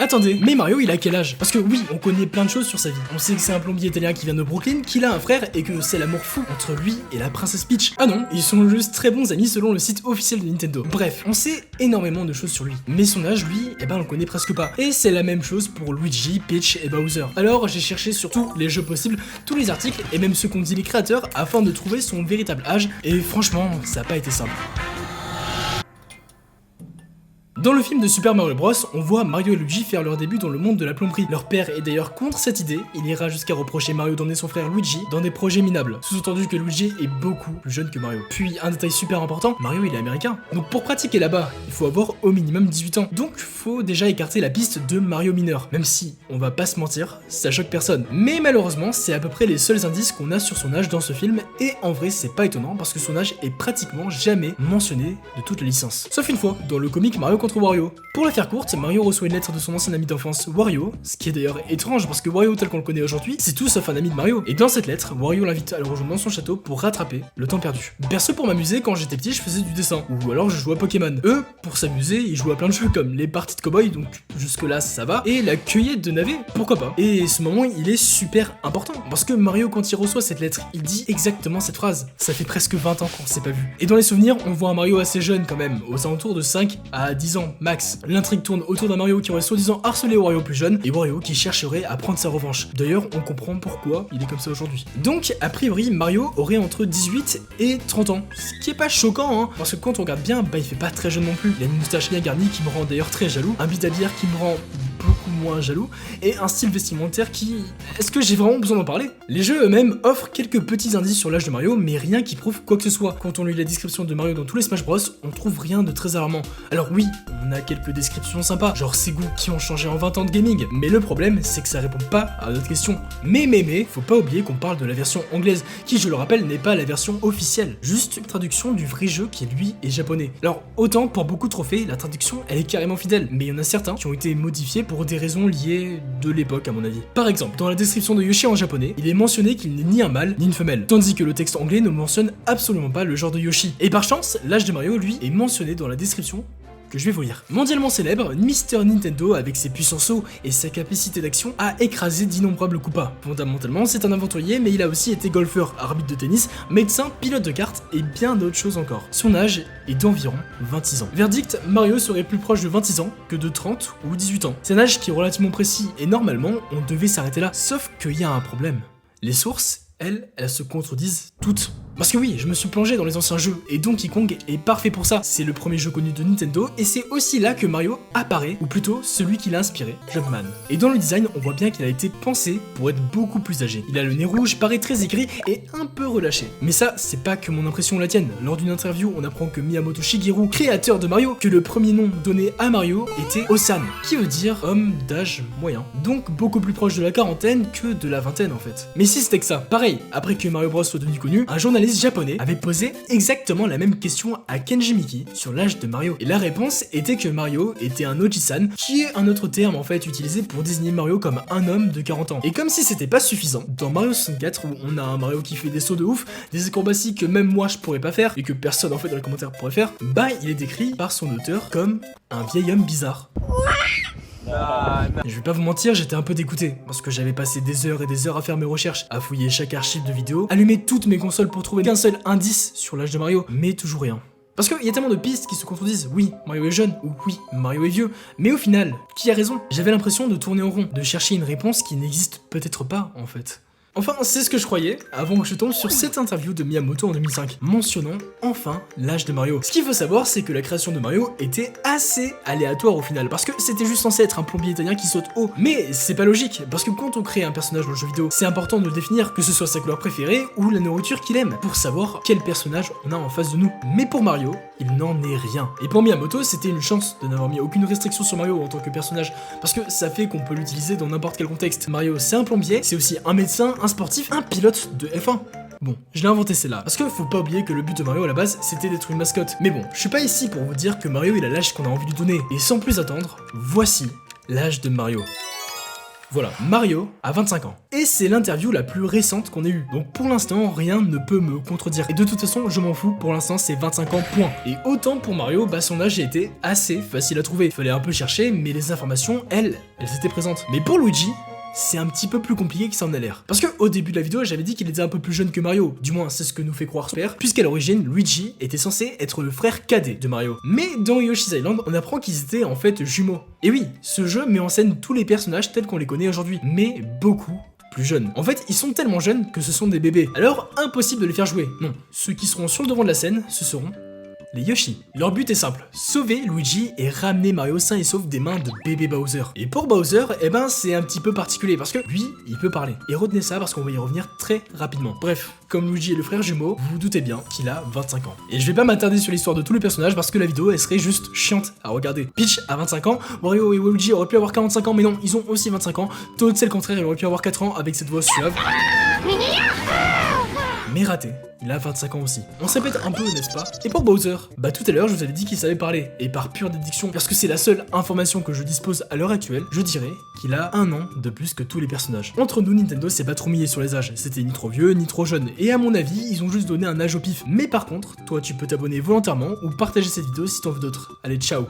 Attendez, mais Mario il a quel âge? Parce que oui, on connaît plein de choses sur sa vie. On sait que c'est un plombier italien qui vient de Brooklyn, qu'il a un frère et que c'est l'amour fou entre lui et la princesse Peach. Ah non, ils sont juste très bons amis selon le site officiel de Nintendo. Bref, on sait énormément de choses sur lui. Mais son âge, lui, eh ben on le connaît presque pas. Et c'est la même chose pour Luigi, Peach et Bowser. Alors j'ai cherché sur tous les jeux possibles, tous les articles et même ceux qu'ont dit les créateurs afin de trouver son véritable âge. Et franchement, ça n'a pas été simple. Dans le film de Super Mario Bros, on voit Mario et Luigi faire leur début dans le monde de la plomberie. Leur père est d'ailleurs contre cette idée, il ira jusqu'à reprocher Mario d'emmener son frère Luigi dans des projets minables. Sous-entendu que Luigi est beaucoup plus jeune que Mario. Puis, un détail super important, Mario il est américain. Donc pour pratiquer là-bas, il faut avoir au minimum 18 ans. Donc faut déjà écarter la piste de Mario mineur. Même si, on va pas se mentir, ça choque personne. Mais malheureusement, c'est à peu près les seuls indices qu'on a sur son âge dans ce film, et en vrai c'est pas étonnant parce que son âge est pratiquement jamais mentionné de toute la licence. Sauf une fois, dans le comic Mario contre Wario. Pour la faire courte, Mario reçoit une lettre de son ancien ami d'enfance, Wario, ce qui est d'ailleurs étrange parce que Wario tel qu'on le connaît aujourd'hui, c'est tout sauf un ami de Mario. Et dans cette lettre, Wario l'invite à le rejoindre dans son château pour rattraper le temps perdu. Perso, pour m'amuser, quand j'étais petit, je faisais du dessin, ou alors je jouais à Pokémon. Eux, pour s'amuser, ils jouaient à plein de jeux comme les parties de cowboy, donc jusque là ça va, et la cueillette de navets, pourquoi pas. Et ce moment, il est super important, parce que Mario, quand il reçoit cette lettre, il dit exactement cette phrase. Ça fait presque 20 ans qu'on s'est pas vu. Et dans les souvenirs, on voit un Mario assez jeune quand même, aux alentours de 5 à 10 ans max. L'intrigue tourne autour d'un Mario qui aurait soi-disant harcelé Wario plus jeune, et Wario qui chercherait à prendre sa revanche. D'ailleurs, on comprend pourquoi il est comme ça aujourd'hui. Donc, a priori, Mario aurait entre 18 et 30 ans. Ce qui est pas choquant, hein, parce que quand on regarde bien, bah il fait pas très jeune non plus. Il a une moustache bien garnie qui me rend d'ailleurs très jaloux, un bit à bière qui me rend beaucoup moins jaloux, et un style vestimentaire qui... Est-ce que j'ai vraiment besoin d'en parler? Les jeux eux-mêmes offrent quelques petits indices sur l'âge de Mario, mais rien qui prouve quoi que ce soit. Quand on lit la description de Mario dans tous les Smash Bros, on trouve rien de très alarmant. Alors oui, on a quelques descriptions sympas, genre ses goûts qui ont changé en 20 ans de gaming, mais le problème, c'est que ça répond pas à notre question. Mais, faut pas oublier qu'on parle de la version anglaise, qui, je le rappelle, n'est pas la version officielle, juste une traduction du vrai jeu qui, lui, est japonais. Alors, autant pour beaucoup de trophées, la traduction, elle est carrément fidèle, mais il y en a certains qui ont été modifiés pour des raisons liées de l'époque, à mon avis. Par exemple, dans la description de Yoshi en japonais, il est mentionné qu'il n'est ni un mâle, ni une femelle, tandis que le texte anglais ne mentionne absolument pas le genre de Yoshi. Et par chance, l'âge de Mario, lui, est mentionné dans la description que je vais vous lire. Mondialement célèbre, Mr Nintendo, avec ses puissants sauts et sa capacité d'action, a écrasé d'innombrables Koopas. Fondamentalement, c'est un aventurier, mais il a aussi été golfeur, arbitre de tennis, médecin, pilote de karts et bien d'autres choses encore. Son âge est d'environ 26 ans. Verdict, Mario serait plus proche de 26 ans que de 30 ou 18 ans. C'est un âge qui est relativement précis et normalement, on devait s'arrêter là. Sauf qu'il y a un problème. Les sources, elles se contredisent toutes. Parce que oui, je me suis plongé dans les anciens jeux, et Donkey Kong est parfait pour ça. C'est le premier jeu connu de Nintendo, et c'est aussi là que Mario apparaît, ou plutôt celui qui l'a inspiré, Jumpman. Et dans le design, on voit bien qu'il a été pensé pour être beaucoup plus âgé. Il a le nez rouge, paraît très aigri, et un peu relâché. Mais ça, c'est pas que mon impression la tienne. Lors d'une interview, on apprend que Miyamoto Shigeru, créateur de Mario, que le premier nom donné à Mario était Osan, qui veut dire homme d'âge moyen. Donc beaucoup plus proche de la quarantaine que de la vingtaine en fait. Mais si c'était que ça, pareil, après que Mario Bros soit devenu connu, un journaliste japonais avait posé exactement la même question à Kenji Miki sur l'âge de Mario. Et la réponse était que Mario était un Oji-san, qui est un autre terme en fait utilisé pour désigner Mario comme un homme de 40 ans. Et comme si c'était pas suffisant, dans Mario 64 où on a un Mario qui fait des sauts de ouf, des acrobaties que même moi je pourrais pas faire et que personne en fait dans les commentaires pourrait faire, bah il est décrit par son auteur comme un vieil homme bizarre. Je vais pas vous mentir, j'étais un peu dégoûté, parce que j'avais passé des heures et des heures à faire mes recherches, à fouiller chaque archive de vidéo, allumer toutes mes consoles pour trouver qu'un seul indice sur l'âge de Mario, mais toujours rien. Parce qu'il y a tellement de pistes qui se contredisent, oui, Mario est jeune, ou oui, Mario est vieux, mais au final, qui a raison? J'avais l'impression de tourner en rond, de chercher une réponse qui n'existe peut-être pas en fait. Enfin, c'est ce que je croyais, avant que je tombe sur cette interview de Miyamoto en 2005, mentionnant enfin l'âge de Mario. Ce qu'il faut savoir, c'est que la création de Mario était assez aléatoire au final, parce que c'était juste censé être un plombier italien qui saute haut. Mais c'est pas logique, parce que quand on crée un personnage dans le jeu vidéo, c'est important de le définir, que ce soit sa couleur préférée ou la nourriture qu'il aime, pour savoir quel personnage on a en face de nous. Mais pour Mario, il n'en est rien. Et pour Miyamoto, c'était une chance de n'avoir mis aucune restriction sur Mario en tant que personnage, parce que ça fait qu'on peut l'utiliser dans n'importe quel contexte. Mario, c'est un plombier, c'est aussi un médecin, un sportif, un pilote de F1. Bon, je l'ai inventé celle-là, parce que faut pas oublier que le but de Mario à la base, c'était d'être une mascotte. Mais bon, je suis pas ici pour vous dire que Mario il a l'âge qu'on a envie de lui donner. Et sans plus attendre, voici l'âge de Mario. Voilà, Mario a 25 ans. Et c'est l'interview la plus récente qu'on ait eue. Donc pour l'instant, rien ne peut me contredire. Et de toute façon, je m'en fous, pour l'instant c'est 25 ans, point. Et autant pour Mario, bah son âge a été assez facile à trouver. Fallait un peu chercher, mais les informations, elles étaient présentes. Mais pour Luigi, c'est un petit peu plus compliqué que ça en a l'air. Parce que au début de la vidéo, j'avais dit qu'il était un peu plus jeune que Mario. Du moins, c'est ce que nous fait croire Super. Puisqu'à l'origine, Luigi était censé être le frère cadet de Mario. Mais dans Yoshi's Island, on apprend qu'ils étaient en fait jumeaux. Et oui, ce jeu met en scène tous les personnages tels qu'on les connaît aujourd'hui. Mais beaucoup plus jeunes. En fait, ils sont tellement jeunes que ce sont des bébés. Alors, impossible de les faire jouer. Non, ceux qui seront sur le devant de la scène, ce seront les Yoshi. Leur but est simple, sauver Luigi et ramener Mario sain et sauf des mains de bébé Bowser. Et pour Bowser, eh ben c'est un petit peu particulier parce que lui, il peut parler. Et retenez ça parce qu'on va y revenir très rapidement. Bref, comme Luigi est le frère jumeau, vous vous doutez bien qu'il a 25 ans. Et je vais pas m'attarder sur l'histoire de tous les personnages parce que la vidéo elle serait juste chiante à regarder. Peach a 25 ans, Wario et Luigi auraient pu avoir 45 ans mais non, ils ont aussi 25 ans. Toad c'est le contraire, il aurait pu avoir 4 ans avec cette voix suave. Mais raté, il a 25 ans aussi. On se répète un peu, n'est-ce pas? Et pour Bowser, bah tout à l'heure je vous avais dit qu'il savait parler, et par pure déduction, parce que c'est la seule information que je dispose à l'heure actuelle, je dirais qu'il a 1 an de plus que tous les personnages. Entre nous, Nintendo s'est pas trop mouillé sur les âges, c'était ni trop vieux ni trop jeune, et à mon avis, ils ont juste donné un âge au pif. Mais par contre, toi tu peux t'abonner volontairement ou partager cette vidéo si t'en veux d'autres. Allez, ciao!